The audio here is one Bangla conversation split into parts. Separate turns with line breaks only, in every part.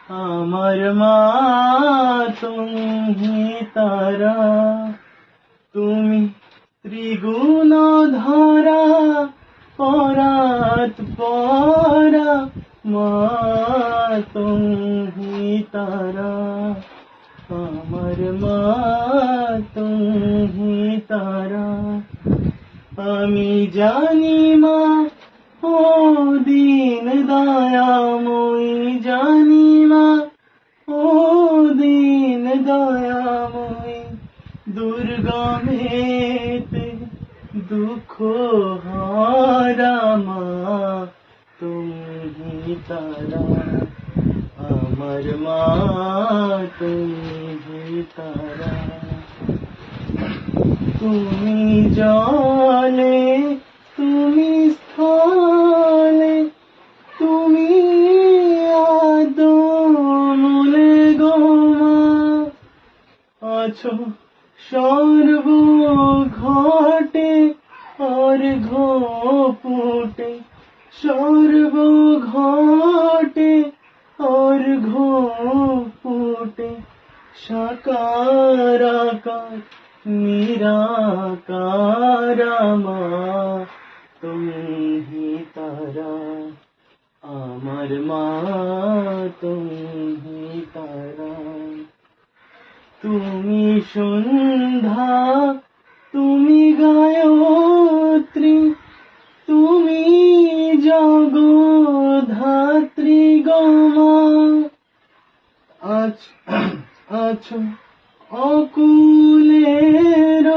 আমার মা তুমি তারা, তুমি ত্রিগুণ ধরা, পরাত পরা, মা তুমি তারা, আমার মা তুমি তারা। আমি জানি মা ও দিন দয়াময়ী, জানি মা ও দিন দয়াময়ী, দুর্গমেতে দুঃখ হারা মা তুমি তারা, আমার মা তুমি তারা। তুমি জলে তুমি স্থলে, তুমি আদমলে গো মা, আছো সর্বঘটে অর্ঘ্য পুটে, সর্বঘটে অর্ঘ্য পুটে, সাকার আকার নিরাকার মা তুমি তারা, আমার মা তুমি তারা। তুমি সন্ধ্যা তুমি গায়ত্রী, তুমি জগদ্ধাত্রী গো মা, আছো অকুলের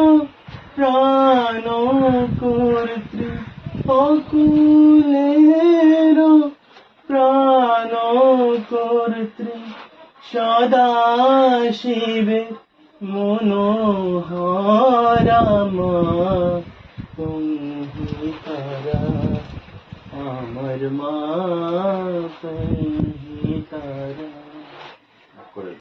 প্রাণ কর্ত্রী, অকুলের প্রাণ কর্ত্রী, সদা শিবে মনোহরা মা তুমি তারা, আমার মা তুমি তারা।